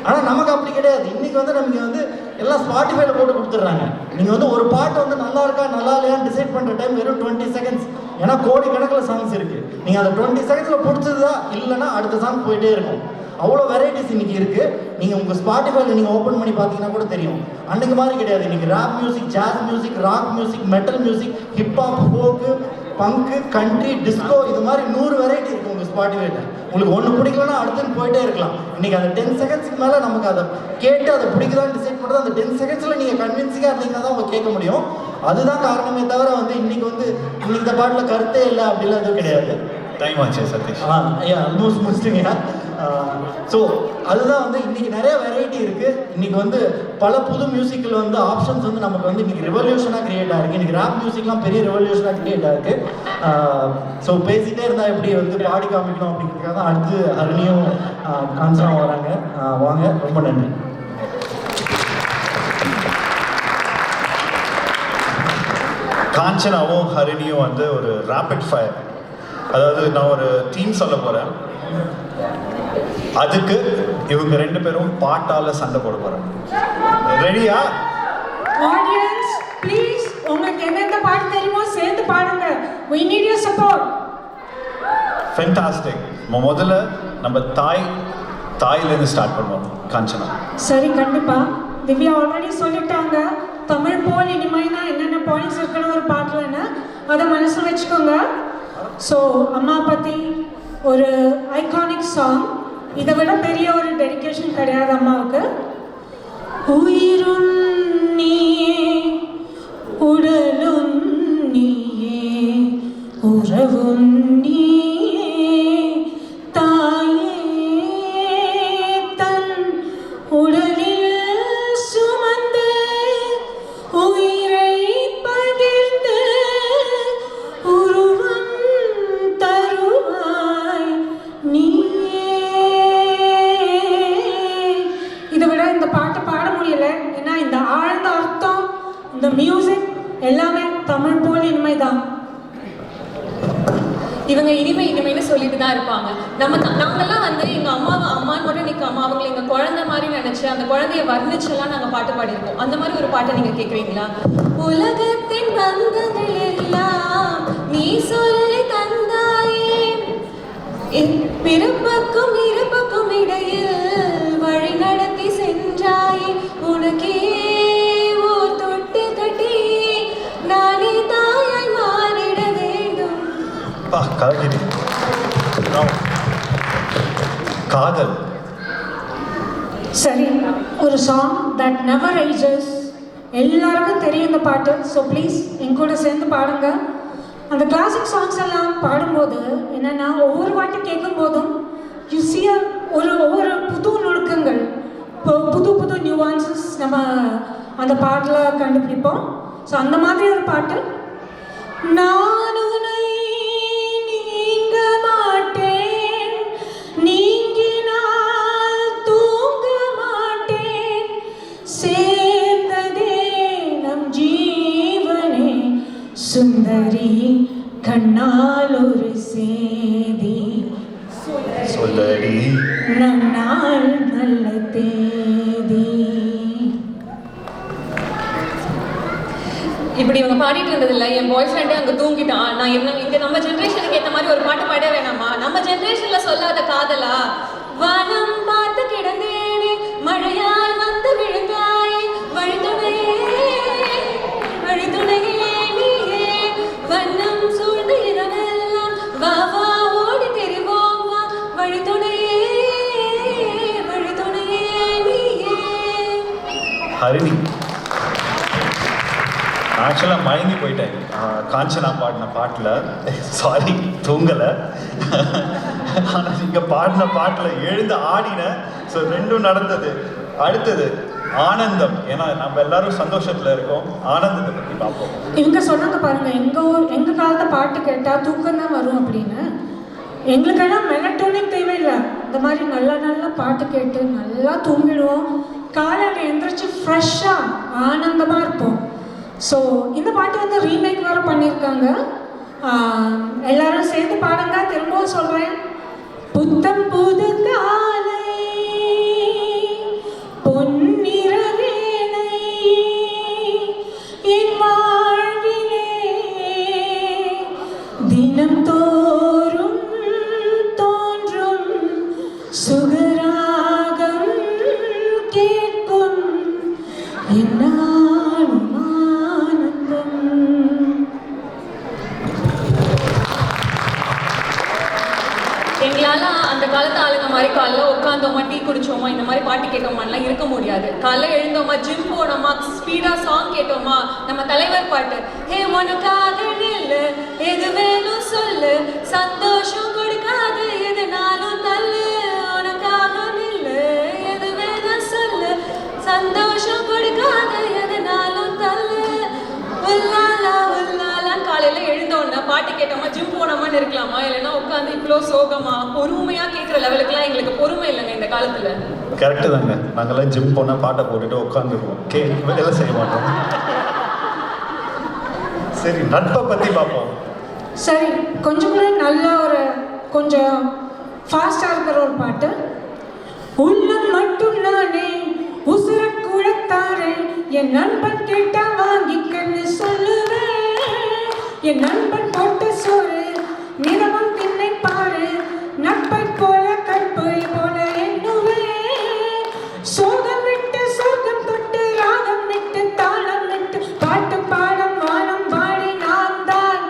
ஆனால் நமக்கு அப்படி கிடையாது. இன்னைக்கு வந்து நமக்கு வந்து எல்லாம் ஸ்பாட்டிஃபைல போட்டு கொடுத்துட்றாங்க. நீங்கள் வந்து ஒரு பாட்டு வந்து நல்லா இருக்கா நல்லா இல்லையான்னு டிசைட் பண்ணுற டைம் வெறும் 20 செகண்ட்ஸ். ஏன்னா கோடிக்கணக்கில் சாங்ஸ் இருக்குது. நீங்கள் அந்த 20 செகண்ட்ஸில் பிடிச்சதா இல்லைன்னா அடுத்த சாங் போயிட்டே இருக்கும். அவ்வளோ வெரைட்டிஸ் இன்னைக்கு இருக்குது. நீங்கள் உங்கள் ஸ்பாட்டிஃபைல நீங்கள் ஓப்பன் பண்ணி பார்த்தீங்கன்னா கூட தெரியும். அன்றைக்கு மாதிரி கிடையாது. இன்னைக்கு rap music, jazz music, rock music, metal music, hip hop, folk, punk, country, disco, இது மாதிரி 100 வெரைட்டி இருக்குது உங்கள் ஸ்பாட்டிஃபைல. உங்களுக்கு ஒன்று பிடிக்கலன்னா அடுத்துன்னு போயிட்டே இருக்கலாம். இன்றைக்கி அந்த 10 செகண்ட்ஸ்க்கு மேலே நமக்கு அதை கேட்டு அதை பிடிக்குதான்னு டிசைட் பண்ணுறது அந்த 10 செகண்ட்ஸில் நீங்கள் கன்வின்சிங்காக இருந்தீங்கன்னா தான் அவங்க கேட்க முடியும். அதுதான் காரணமே தவிர வந்து இன்னைக்கு இந்த பாட்டில் கருத்தே இல்லை அப்படிலாம் எதுவும் கிடையாது. டைம் ஆச்சு சதீஷ். ஐயா ஆல்மோஸ்ட் முடிச்சிட்டீங்க. ஸோ அதுதான் வந்து இன்றைக்கி நிறைய வெரைட்டி இருக்குது. இன்றைக்கி வந்து பல புது மியூசிக்கில் வந்து ஆப்ஷன்ஸ் வந்து நமக்கு வந்து இன்றைக்கி ரெவல்யூஷனாக க்ரியேட் ஆகிருக்கு. இன்றைக்கி ராப் மியூசிக்லாம் பெரிய ரெவல்யூஷனாக க்ரியேட் ஆகிருக்கு. ஸோ பேசிகிட்டே இருந்தால் எப்படி வந்து பாடி காமிக்கணும் அப்படிங்கிறதுக்காக தான் அடுத்து ஹரிணியும் காஞ்சனாவும் வராங்க. வாங்க, ரொம்ப நன்றி. காஞ்சனாவும் ஹரிணியும் வந்து ஒரு ரேபிட் ஃபயர், அதாவது நான் ஒரு தீம் சொல்ல போகிறேன். அதுக்கு இவங்க 2 பேரும் பாட்டால சண்டை போட போறாங்க. ரெடியா? ஆடியன்ஸ் ப்ளீஸ், உங்களுக்கு எந்தெந்த பாட்டு தெரியுமோ சேர்ந்து பாடுங்க. we need your support. Fantastic. முதல்ல நம்ம தாயிலேருந்து ஸ்டார்ட் பண்ணுவோம். காஞ்சனா. சரி, கண்டிப்பா. திவ்யா ஆல்ரெடி சொல்லிட்டாங்க தமிழ் போல் இனிமைனா என்னென்ன பாயிண்ட்ஸ் இருக்குன்னு ஒரு பாட்டுலன்னு, அதை மனசில் வச்சுக்கோங்க. ஸோ அம்மா பற்றி ஒரு ஐகானிக் சாங். இதை விட பெரிய ஒரு டெடிகேஷன் கிடையாது அம்மாவுக்கு. உயிரும் நீயே உடலும் நீயே உறவும் நீயே தாயே தன் உடலில் சுமந்து உயிரை பகிர்ந்து உருவம் தருவாய் நீயே. இதை விட இந்த பாட்டை பாட முடியல. ஏன்னா இந்த ஆழ்ந்த அர்த்தம், இந்த மியூசிக் எல்லாமே தமிழ் போல் இனிமைதான். இவங்க இனிமைன்னு சொல்லிட்டு தான் இருப்பாங்க. நாங்கெல்லாம் வந்து எங்கள் அம்மாவை அம்மான்னு மட்டும் நிற்காம அவங்களை எங்கள் குழந்தை மாதிரி நினச்சி அந்த குழந்தைய வர்ணிச்செல்லாம் நாங்கள் பாட்டு பாடியிருக்கோம். அந்த மாதிரி ஒரு பாட்டை நீங்கள் கேட்குறீங்களா? உலகத்தின் பந்தங்கள் எல்லாம் நீ சொல்லி தந்தாயே, பிறப்புக்கும் இருப்புக்கும் இடையில் வழி நடத்தி சென்றாயே, உனக்கே ஓர் தொட்டு கட்டி நானே தாயாய் மாறிட வேண்டும். காதல். சரி, ஒரு சாங் தட் நெவர் ஏஜஸ். எல்லாருக்கும் தெரியும் இந்த பாட்டு. ஸோ ப்ளீஸ் என் கூட சேர்ந்து பாடுங்க. அந்த கிளாசிக் சாங்ஸ் எல்லாம் பாடும்போது என்னென்னா ஒவ்வொரு பாட்டு கேட்கும் போதும் யூ சி ஒவ்வொரு புது நுணுக்கங்கள், புது புது நியூவான்சஸ் நம்ம அந்த பாட்டில் கண்டுபிடிப்போம். ஸோ அந்த மாதிரி ஒரு பாட்டு. நான் உன்னை நீங்க மாட்டேன், நீங்கினால் தூங்க மாட்டேன், சேர்ந்ததே நம் ஜீவனே சுந்தரி, கண்ணால் ஒரு சேதி சொல்லடி, நன்னாள் நல்ல தேதி. இப்படி இவங்க பாடிட்டு இருந்ததில்ல, என் பாய் ஃப்ரெண்டே அங்கே தூங்கிட்டான். நான் இங்கே நம்ம ஜென்ரேஷனுக்கு ஏற்ற மாதிரி ஒரு பாட்டு பாட வேணாமா? நம்ம ஜென்ரேஷனில் சொல்லாத காதலா? வனம் பார்த்து கிடந்தேனே, மழையால் வந்து விழுந்தாயே, வழித்துணையே நீயே, வண்ணம் சூழ்ந்த இரவெல்லாம் வா வா ஓடி தெரிவோம் வா, வழித்துணையே நீயே. ஹரிணி. ஆக்சுவலாக மயங்கி போயிட்டேன் காஞ்சனா பாடின பாட்டில். சாரி, தூங்கலை. ஆனால் நீங்கள் பாடின பாட்டில் எழுந்து ஆடினேன். ஸோ ரெண்டும் நடந்தது. அடுத்தது ஆனந்தம். ஏன்னா நம்ம எல்லாரும் சந்தோஷத்தில் இருக்கோம். ஆனந்தத்தை பற்றி பார்ப்போம். இவங்க சொன்னாங்க பாருங்க, எங்கள் காலத்தை பாட்டு கேட்டால் தூக்கம் தான் வரும் அப்படின்னு. எங்களுக்கெல்லாம் மெலட்டோனிக் தேவையில்லை. இந்த மாதிரி நல்ல பாட்டு கேட்டு நல்லா தூங்கிடுவோம். காலையில் எழுந்திரிச்சு ஃப்ரெஷ்ஷாக ஆனந்தமாக இருப்போம். ஸோ இந்த பாட்டு வந்து ரீமேக் வேறு பண்ணியிருக்காங்க. எல்லாரும் சேர்ந்து பாடுங்க. திரும்பவும் சொல்கிறேன். புத்தம் புது காலை பொன்னிற வேளை என் வாழ்விலே தினம் தோறும் தோன்றும் சுகராகம் கேட்கும் என்னாலும் ஆனந்தம். எங்களால் அந்த காலத்து ஆளுங்க மாதிரி காலைல உட்காந்தோமா, டீ குடிச்சோமா, இந்த மாதிரி பாட்டு கேட்டோமான்லாம் இருக்க முடியாது. காலைல எழுந்தோமா, ஜிம் போனோமா, ஸ்பீடாக சாங் கேட்டோமா, நம்ம தலைவர் பாட்டு ஹே உனக்காக நில்லு, எது வேணும் சொல்லு, சந்தோஷம் கொடுக்காது எதுனாலும் தள்ளு, உனக்காக நில்லு, எது வேணும் சொல்லு, சந்தோஷம் கொடுக்காது எதுனாலும் தள்ளு, உல்லாலா உல்லாலான்னு காலையில எழுந்தோன்னா பாட்டு கேட்டோமா, ஜிம் போனோமான்னு இருக்கலாமா? இல்லைன்னா உட்காந்து இவ்வளோ சோகமா பொறுமையாக கேட்குற லெவலுக்குலாம் எங்களுக்கு பொறுமை இல்லைங்க இந்த காலத்தில். கரெக்டு தாங்க. நாங்கள்லாம் ஜிம் போனால் பாட்டை போட்டுட்டு உட்காந்துருவோம். வேலை செய்ய மாட்டோம். சரி, நட்பை பற்றி பார்ப்போம். சரி, கொஞ்சம் கூட நல்ல ஒரு கொஞ்சம் ஃபாஸ்டாக இருக்கிற ஒரு பாட்டு. உள்ளம் மட்டும் நானே உசுர கூடத்தாரே, என் நண்பன் கேட்டா வாங்கிக்கன்னு சொல்லுவேன், என் நண்பன் போட்ட சோறு நிறமும் திண்ணை பாரு, நட்பை போல கற்பை போல எண்ணுவேன், சோகம் விட்டு சொர்க்கம் தொட்டு ராகம் விட்டு தாளம் விட்டு பாட்டு பாடம் வானம் பாடி நான் தான்.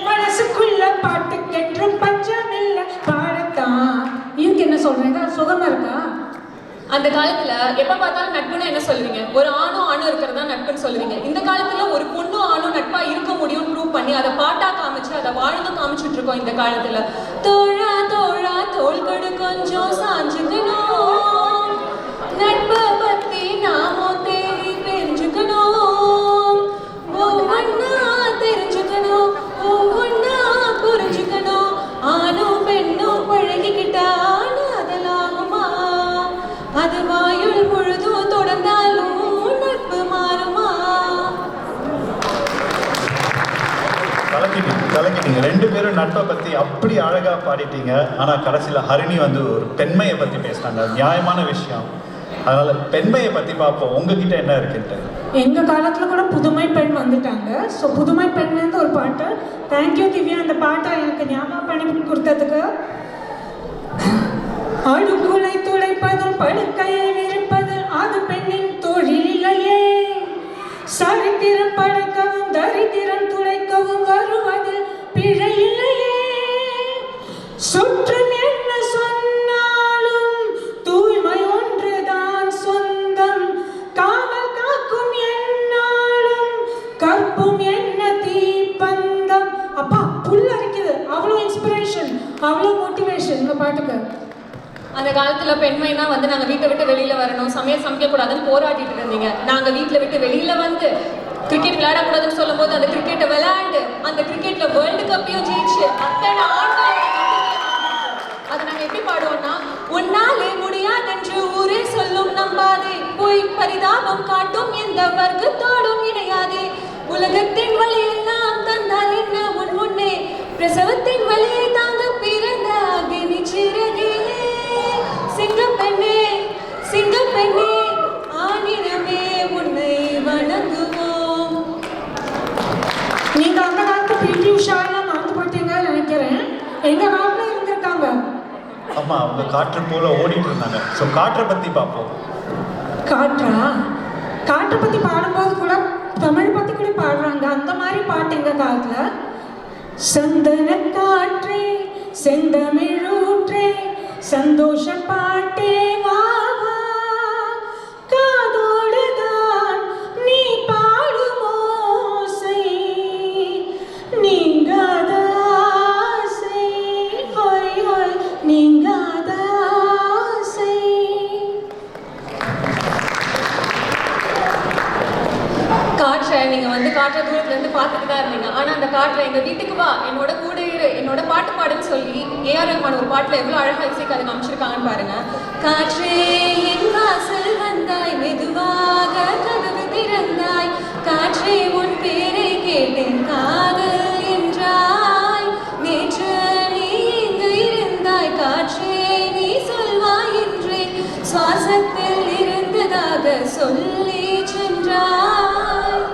மனசுக்குள்ள பாட்டுக்கென்று பஞ்சம் இல்லை பாடத்தான். இதுக்கு என்ன சொல்றீங்க? சுகமா இருக்கா? அந்த காலத்துல எப்ப பார்த்தாலும் நட்புன்னு என்ன சொல்லுவீங்க? ஒரு ஆணும் இருக்கிறதா நட்புன்னு சொல்லுவீங்க. இந்த காலத்துல ஒரு பொண்ணும் ஆணும் நட்பா இருக்க முடியும் ப்ரூவ் பண்ணி அதை பாட்டா காமிச்சு அதை வாழ்ந்து காமிச்சுட்டு இருக்கோம் இந்த காலத்துல. தோழா தோழா தோள் கொடு கொஞ்சம் சாஞ்சுக்கணும், நட்பை பத்தி நாமும் தேடி தெரிஞ்சுக்கணும், ஒவ்வொன்னா தெரிஞ்சுக்கணும், ஒவ்வொன்னா புரிஞ்சுக்கணும், ஆணும் பெண்ணும் பழகிக்கிட்டா அதலாகுமா, அது வாயுள் முழுதும் தொடர்ந்தாலும் நட்பு மாறுமா? கலக்கிட்டு கலக்கிட்டீங்க. 2 பேரும் நட்பை பற்றி அப்படி அழகாக பாடிட்டீங்க. ஆனால் கடைசியில் ஹரிணி வந்து ஒரு பெண்மையை பற்றி பேசினாங்க. நியாயமான விஷயம். அதனால பெண்மையை பற்றி பார்ப்போம், உங்ககிட்ட என்ன இருக்குன்ட்டு. எங்க காலத்துல கூட புதுமை பெண் வந்துட்டாங்க. ஸோ புதுமை பெண்லேருந்து ஒரு பாட்டு. தேங்க்யூ திவ்யா, அந்த பாட்டை எனக்கு ஞாபகம் பண்ணி கொடுத்ததுக்கு. அடுக்குலை துளைப்பதும் படுக்கையை விரிப்பதும் அது பெண்ணின் தொழில் இல்லையே. சரித்திரம் படைக்கவும் தரித்திரம் துளைக்கவும் வருவதில் பிழை இல்லையே. சுற்றும் என்ன சொன்னாலும் தூய்மை ஒன்றுதான் சொந்தம். காவல் காக்கும் என்னாலும் கற்பும் என்ன தீப்பந்தம். அப்பா புல் அரிக்குது. அவ்வளோ இன்ஸ்பிரேஷன், அவ்வளோ மோட்டிவேஷன் இந்த பாட்டுக்கு. அந்த காலத்துல பெண்மைனா வந்து நாங்க வீட்டை விட்டு வெளியில வரணும், சமைக்க கூடாதுன்னு போராடிட்டு இருந்தீங்க. நாங்க வீட்டுல விட்டு வெளியில வந்து கிரிக்கெட் விளையாடக்கூடாதுன்னு சொல்லும் போது அந்த கிரிக்கெட்டை விளையாண்டு அந்த கிரிக்கெட்ல வேர்ல்டு கப்பையும் ஜெயிச்சு அத்தனை ஆண்கள் அதை நாங்க எப்படி பாடுவோம்னா, உன்னாலே முடியாதென்று ஊரே சொல்லும் நம்பாதே, போய் பரிதாபம் காட்டும் எந்த வர்க்கத்தோடும் இணையாதே, உலகத்தின் வழியெல்லாம் தந்தால் என்ன உன் முன்னே, பிரசவத்தின் வழியை தாங்க பிறந்த அக்னி சிறகிலே, சிங்கப்பெண்ணே சிங்கப்பெண்ணே ஆணினமே உன்னை வணங்குவோம். நீங்க அந்த காலத்து பிடி உஷாலாம் மறந்து போயிட்டீங்கன்னு நினைக்கிறேன். எங்க காலத்துல இருந்திருக்காங்க. ஆமா, அவங்க காற்று போல ஓடிட்டு இருந்தாங்க. ஸோ காற்றை பற்றி பார்ப்போம். காற்றை பத்தி பாடும்போது கூட தமிழ் பத்தி கூட பாடுறாங்க. அந்த மாதிரி பாட்டு எங்க காலத்துல. சந்தன காற்றே செந்தமிழூற்றே சந்தோஷ பாட்டே வா வா, காதோடுதான் நீ பாடும் ஓசை நீங்காத ஆசை, ஹோய் ஹோய் நீங்காத ஆசை. காற்றை நீங்க வந்து காற்றை தூரத்துல இருந்து பார்த்துட்டு தான் இருந்தீங்க. ஆனா அந்த காற்றை எங்க வீட்டுக்கு வா, என்னோட கூட இரு, என்னோட பாட்டு பாடுன்னு சொல்லி ஏஆர் ரஹ்மான் ஒரு பாட்டுல எவ்வளவு அழகா இசைக்கு அதை அமைச்சிருக்காங்கன்னு பாருங்க. காற்றே என் வாசல் வந்தாய், மெதுவாக கதவு திறந்தாய், காற்றே உன் பேரை கேட்டேன் காதல் என்றாய், நேற்று நீ இங்கு இருந்தாய், காற்றே நீ சொல்வாய் என்றேன், சுவாசத்தில் இருந்ததாக சொல்லி சென்றாய்.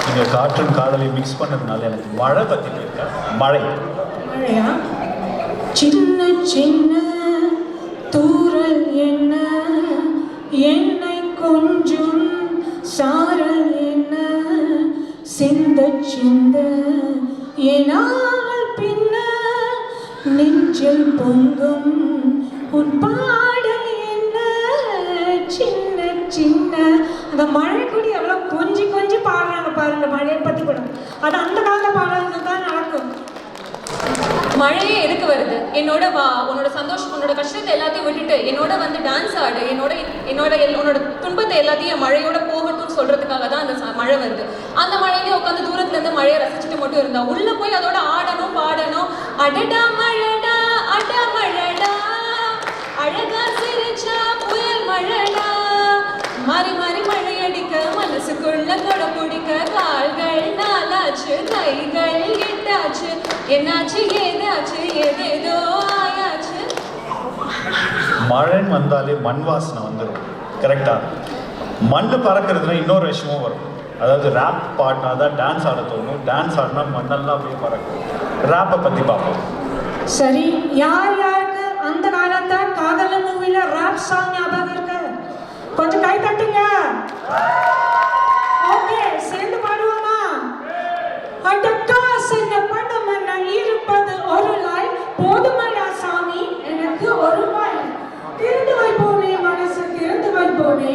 நீங்க காற்றும் காதலையும் மிக்ஸ் பண்ணதுனால எனக்கு மழை பற்றி கேட்க. மழையா? சின்ன சின்ன தூறல் என்ன, என்னை கொஞ்சம் சாரல் என்ன, சிந்த சிந்த என்னால் பின்ன நெஞ்சில் பொங்கும் உன் பாடல் என்ன, சின்ன சின்ன. அந்த மழை கூட எவ்வளோ கொஞ்சி கொஞ்சி பாடுறாங்க பாருங்க மழையை பற்றி கூட. அது அந்த காலத்தில் பாடுறது தான் நடக்கும். மழையே எதுக்கு வருது? என்னோட வா, உன்னோட சந்தோஷம் உன்னோட கஷ்டத்தை எல்லாத்தையும் விட்டுட்டு என்னோட வந்து டான்ஸ் ஆடு, உன்னோட துன்பத்தை எல்லாத்தையும் மழையோட போகட்டும்னு சொல்றதுக்காக தான் அந்த மழை வருது. அந்த மழையிலே உட்காந்து தூரத்துல இருந்து மழையை ரசிச்சுட்டு மட்டும் இருந்தா, உள்ள போய் அதோட ஆடணும் பாடணும். அடடா மழடா அட மழடா, அழகா சிரிச்சா புயல் மழடா, மாறி மாறி மழை அடிக்க மனசுக்குள்ள கொடை பிடிக்க, கால்கள் நாளாச்சு கைகள் எட்டாச்சு, என்னாச்சு ஏதாச்சு ஏதேதோ ஆயாச்சு. மழைன்னு வந்தாலே மண் வாசனை வந்துடும். கரெக்டா? மண் பறக்கிறதுனா இன்னொரு விஷயமும் வரும். அதாவது ரேப் பாடினா தான் டான்ஸ் ஆட தோணும், டான்ஸ் ஆடினா மண்ணெல்லாம் அப்படியே பறக்கும். ரேப்பை பற்றி பார்ப்போம். சரி, யார் யாருக்கு அந்த காலத்தை காதல மூவில ரேப் சாங் ஞாபகம் இருக்கு? கொஞ்சம் கை தட்டுங்க. ஓகே, சேர்ந்து பாடுவோமா? அடக்கா சென்ன படம் என்ன இருப்பது ஒரு லாய், போதுமடா சாமி எனக்கு ஒரு வாய், திறந்து வைப்போமே மனசு திறந்து வைப்போமே,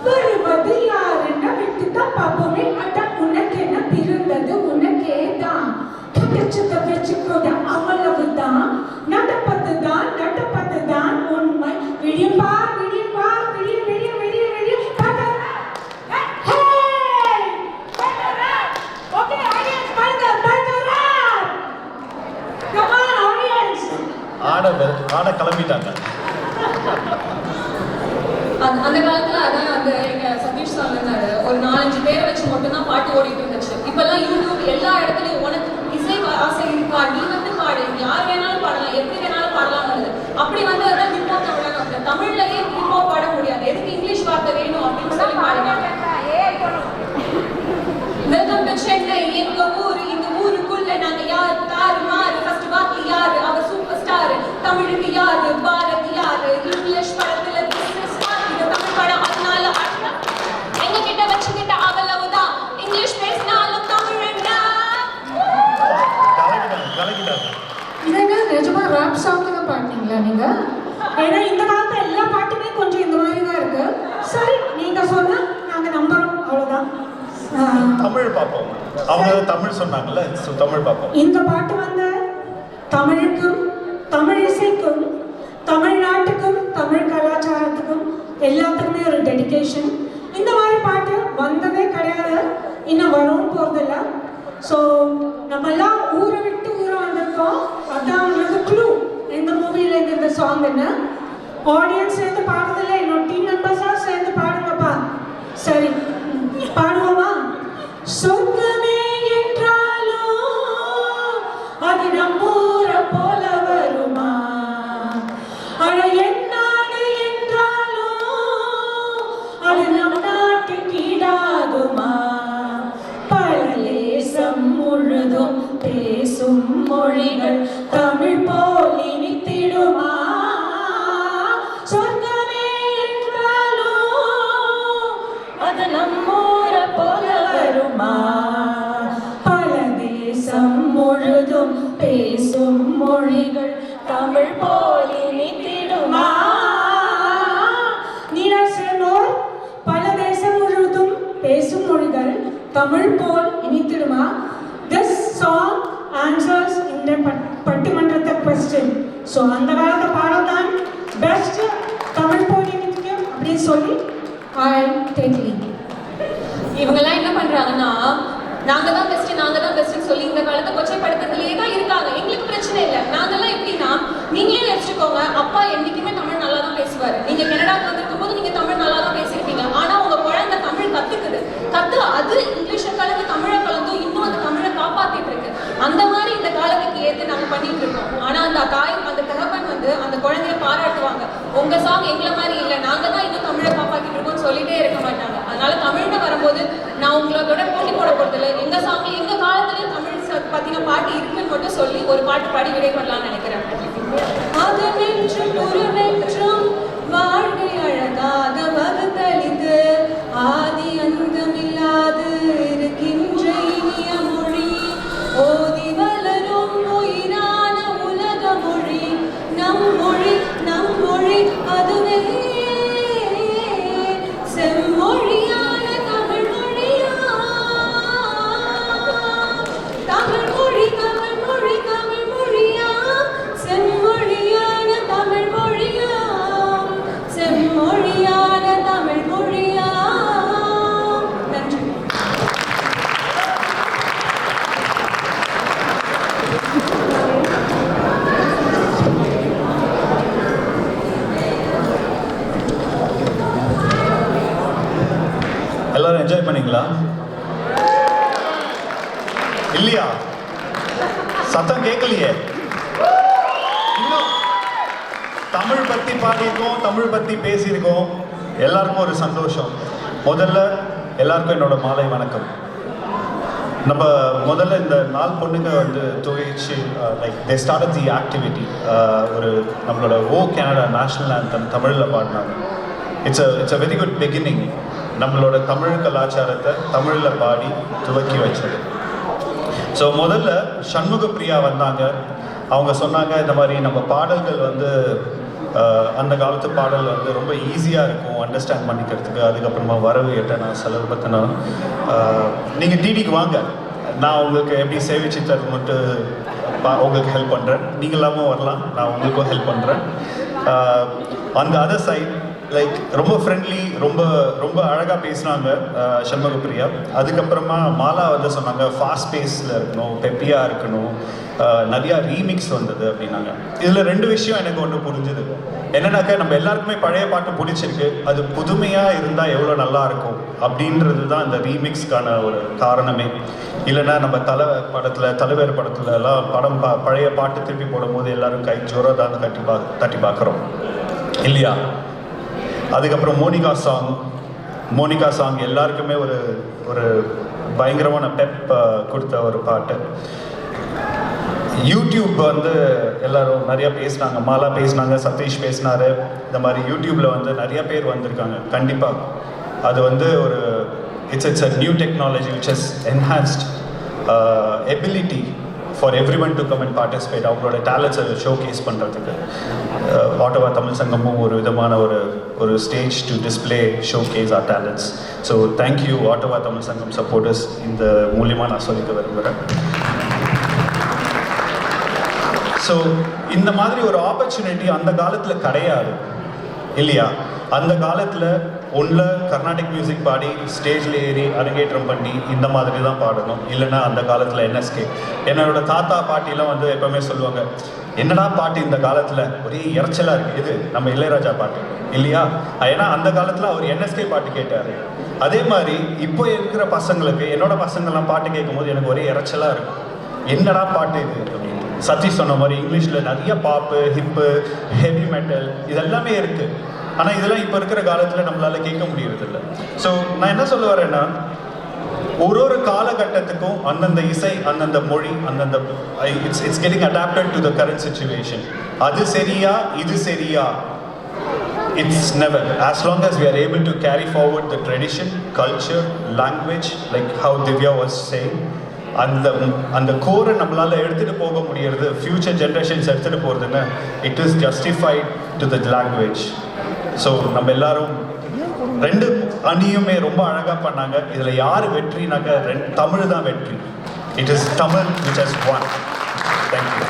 வருவது யாருன்னா விட்டு தான் பார்ப்போமே. அட உனக்கு என்ன பிறந்தது உனக்கே தான், கிடைச்சதை வச்சுக்கோட அவ்வளவுதான், நடப்பது தான் உண்மை. விடியம்பா விடியம்பா விடிய விடிய விடிய விடிய ஆட கிளம்பிட்டாங்க. அந்த காலத்துல அதான் அந்த எங்க சதீஷ் சார் இருந்தாரு, ஒரு 4-5 பேரை வச்சு மட்டும்தான் பாட்டு ஓடிட்டு இருந்துச்சு. இப்பெல்லாம் யூடியூப் எல்லா இடத்துலையும் உனக்கு இசை ஆசை இருக்கா, நீ வந்து பாடு, யார் வேணாலும் பாடலாம், எப்படி வேணாலும் பாடலாம். அப்படி வந்து அதான் ஹிப்ஹாப் தமிழாக தமிழ்லயே ஹிப்ஹாப் பாட முடியாது, எதுக்கு இங்கிலீஷ் வார்த்தை வேணும் அப்படின்னு சொல்லி பாடுவாங்க. வெல்கம் டு சென்னை, எங்க ஊரு, இந்த ஊருக்குள்ள நாங்க யார் தாறு மாறு, ஃபர்ஸ்ட் வாக்கு யாரு, அவர் சூப்பர் ஸ்டார், தமிழுக்கு யாரு, பாரதி யாரு, இங்கிலீஷ் படத்துல பிசினஸ் இது தமிழ் படம், அதனால எங்க கிட்ட வச்சுக்கிட்ட அவ்வளவுதான், இங்கிலீஷ் பேசினாலும் தமிழண்டா. இதென்ன நிஜமா ராப் சாங் தான் பாடுனீங்களா நீங்க? ஏன்னா இந்த காலத்துல எல்லா பாட்டுமே கொஞ்சம் இந்த மாதிரி தான் இருக்கு. சரி, நீங்க சொன்னா நாங்க நம்புறோம், அவ்வளவுதான். தமிழ் பார்ப்போம். அவங்க தமிழ் சொன்னாங்கல்ல, தமிழ் பார்ப்போம். இந்த பாட்டு வந்து தமிழுக்கும், தமிழ் இசைக்கும், தமிழ்நாட்டுக்கும், தமிழ் கலாச்சாரத்துக்கும் எல்லாத்துக்குமே ஒரு டெடிகேஷன். இந்த மாதிரி பாட்டு வந்ததே கிடையாது, இன்னும் வரவும் போறதில்ல. ஸோ நம்ம எல்லாம் ஊரை விட்டு ஊரை வந்திருக்கோம். அதான் உங்களுக்கு க்ளூ இந்த மூவில இந்த சாங்ன்னு. ஆடியன்ஸ் சேர்ந்து பாடுறதில்ல, என்னோட டீம் மெம்பர்ஸா சேர்ந்து பாடுங்கப்பா. சரி, பாடுவோமா? சொர்க்கமே என்றாலும் அது நம்மூரை போல வருமா, அட என்னாடு என்றாலும் அது நம் நாட்டுக்கு ஈடாகுமா, பல தேசம் முழுதும் பேசும் மொழிகள் தமிழ் போல் இனித்திடுமா, சொர்க்கமே என்றாலும் அது நம்மூரை போல வருமா, பல தேசம் முழுதும் பேசும் மொழிகள் தமிழ் போல் இனித்திடுமா. நீராசனோர் பல தேசம் முழுவதும் பேசும் மொழிகள் தமிழ் போல் இனித்திடுமா. This song answers இந்த பட்டிமன்றத்தை question. ஸோ அந்த காலத்தை பாடல் தான் பெஸ்ட் தமிழ் போல் இனித்திடும் அப்படின்னு சொல்லி I take lead. இவங்கெல்லாம் என்ன பண்றாங்கன்னா, நாங்க தான் பெஸ்ட்னு சொல்லி இந்த காலத்தை கொச்சைப்படுத்துறதுலயே தான் இருக்காங்க. எங்களுக்கு பிரச்சனை இல்லை. நாங்கெல்லாம் எப்படின்னா, நீங்களே வச்சுக்கோங்க, அப்பா என்னைக்குமே தமிழ் நல்லா தான் பேசுவாரு. நீங்க கனடாக்கு வந்திருக்கும் போது நீங்க தமிழ் நல்லா தான் பேசியிருப்பீங்க. ஆனா உங்க குழந்தை தமிழ் கத்துக்குது, அது இங்கிலீஷை கலந்து தமிழை கலந்தும் இன்னும் அந்த தமிழை காப்பாத்திட்டு இருக்கு. அந்த மாதிரி இந்த காலத்துக்கு ஏத்து நாங்க பண்ணிட்டு இருக்கோம். ஆனா அந்த தகப்பன் வந்து அந்த குழந்தைய பாராட்டுவாங்க, உங்க சாங் எங்களை மாதிரி இல்லை, நாங்க தான் இன்னும் தமிழை காப்பாத்திட்டு இருக்கோம் சொல்லிட்டே இருக்க மாட்டாங்க. அதனால தமிழ்னு வரும்போது நான் உங்களோட போட்டி போட போறதில்லை. எங்க சாங்ல எங்க காலத்துலயும் தமிழ் பத்தின பாட்டு இருக்குன்னு மட்டும் சொல்லி ஒரு பாட்டு பாடி விடை பண்ணலாம்னு நினைக்கிறேன். அதனென்றும் உருவென்றும் வாழ்க்கை அழகாக வகுத்தளித்து ஆதி அந்தமில்லாது இருக்கின்ற இனிய மொழி, ஓதி வளரும் உயிரான உலக மொழி, நம் மொழி அதுவே செம்மொழியான தமிழ் மொழியா, தமிழ் மொழியா, செம்மொழியான தமிழ் மொழியா, செம்மொழியான தமிழ் மொழியா. நன்றி. எல்லாரும் என்ஜாய் பண்ணீங்களா? இல்லையா? சத்தம் கேட்கலையே. இன்னும் தமிழ் பத்தி பாடியிருக்கோம், தமிழ் பத்தி பேசியிருக்கோம். எல்லாருக்கும் ஒரு சந்தோஷம். முதல்ல எல்லாருக்கும் என்னோட மாலை வணக்கம். நம்ம முதல்ல இந்த 4 பொண்ணுங்க வந்து துவைச்சு like they start the activity. ஒரு நம்மளோட ஓ கனடா நேஷனல் ஆந்தம் தமிழில் பாடினாங்க. It's a very good beginning. நம்மளோட தமிழ் கலாச்சாரத்தை தமிழில் பாடி துவக்கி வச்சது. ஸோ முதல்ல சண்முக பிரியா வந்தாங்க. அவங்க சொன்னாங்க, இந்த மாதிரி நம்ம பாடல்கள் வந்து அந்த காலத்து பாடல் வந்து ரொம்ப ஈஸியாக இருக்கும் அண்டர்ஸ்டாண்ட் பண்ணிக்கிறதுக்கு. அதுக்கப்புறமா வரவு எட்டனா செலவு பற்றினா நீங்கள் டிடிக்கு வாங்க, நான் உங்களுக்கு எப்படி சேவிச்சு தரணுன்ட்டு உங்களுக்கு ஹெல்ப் பண்ணுறேன். நீங்களாமும் வரலாம், நான் உங்களுக்கும் ஹெல்ப் பண்ணுறேன். அந்த அதர் சைட் லைக் ரொம்ப ஃப்ரெண்ட்லி, ரொம்ப ரொம்ப அழகாக பேசினாங்க சண்முக பிரியா. அதுக்கப்புறமா மாலா வந்து சொன்னாங்க, ஃபாஸ்ட் பேஸில் இருக்கணும், பெப்பியாக இருக்கணும், நிறையா ரீமிக்ஸ் வந்தது அப்படின்னாங்க. இதில் 2 விஷயம் எனக்கு ஒன்று புரிஞ்சுது. என்னன்னாக்கா நம்ம எல்லாருக்குமே பழைய பாட்டு பிடிச்சிருக்கு, அது புதுமையாக இருந்தால் எவ்வளோ நல்லா இருக்கும் அப்படின்றது தான் இந்த ரீமிக்ஸ்க்கான ஒரு காரணமே. இல்லைன்னா நம்ம தலைவர் படத்துல எல்லாம் பழைய பாட்டு திருப்பி போடும்போது எல்லாரும் கை ஜோராக தான் தட்டி பார்க்குறோம் இல்லையா? அதுக்கப்புறம் மோனிகா சாங் எல்லாருக்குமே ஒரு பயங்கரமான பெப் கொடுத்த ஒரு பாட்டு. யூடியூப் வந்து எல்லாரும் நிறைய பேசினாங்க, மாலா பேசினாங்க, சதீஷ் பேசினாரு. இந்த மாதிரி யூடியூப்ல வந்து நிறைய பேர் வந்திருக்காங்க. கண்டிப்பாக அது வந்து ஒரு it's a new technology which has enhanced ability for every one to come and participate. அவங்களோட டேலண்ட்ஸை ஷோகேஸ் பண்ணுறதுக்கு ஆட்டோவா தமிழ் சங்கமும் ஒரு விதமான ஒரு stage to display showcase our talents. So thank you ஆட்டோவா தமிழ் சங்கம் சப்போர்ட்டர்ஸ். இந்த மூலியமாக நான் சொல்லிக்க விரும்புகிறேன். ஸோ இந்த மாதிரி ஒரு ஆப்பர்ச்சுனிட்டி அந்த காலத்தில் கிடையாது இல்லையா? அந்த காலத்தில் ஒன்றில் கர்நாடிக் மியூசிக் பாடி ஸ்டேஜில் ஏறி அரங்கேற்றம் பண்ணி இந்த மாதிரி தான் பாடணும். இல்லைன்னா அந்த காலத்தில் என்எஸ்கே, என்னோட தாத்தா பாட்டிலாம் வந்து எப்பவுமே சொல்லுவாங்க, என்னடா பாட்டு இந்த காலத்தில் ஒரே இறைச்சலாக இருக்குது, இது நம்ம இளையராஜா பாட்டு இல்லையா? ஏன்னா அந்த காலத்தில் அவர் என்எஸ்கே பாட்டு கேட்டார். அதே மாதிரி இப்போ இருக்கிற பசங்களுக்கு, என்னோட பசங்கள்லாம் பாட்டு கேட்கும்போது எனக்கு ஒரே இறைச்சலாக இருக்கும், என்னடா பாட்டு இது அப்படின்னு. சதீஷ் சொன்ன மாதிரி இங்கிலீஷில் நிறைய பாப்பு, ஹிப்பு, ஹெவி மெட்டல் இதெல்லாமே இருக்குது. ஆனால் இதெல்லாம் இப்போ இருக்கிற காலத்தில் நம்மளால் கேட்க முடியறதில்லை. ஸோ நான் என்ன சொல்ல வரேன்னா, ஒரு காலகட்டத்துக்கும் அந்தந்த இசை, அந்தந்த மொழி, அந்தந்த it's getting adapted to the current situation. அது சரியா இது சரியா, it's never. As long as we are able to carry forward the tradition, culture, language, like how Divya was saying, அந்த கோரை நம்மளால் எடுத்துகிட்டு போக முடியறது, ஃப்யூச்சர் ஜென்ரேஷன்ஸ் எடுத்துகிட்டு போகிறதுன்னு, it is justified to the language. So நம்ம எல்லாரும் 2 அணியுமே ரொம்ப அழகாக பண்ணாங்க. இதில் யார் வெற்றினாக்க தமிழ் தான் வெற்றி. It is Tamil which has won. Thank you.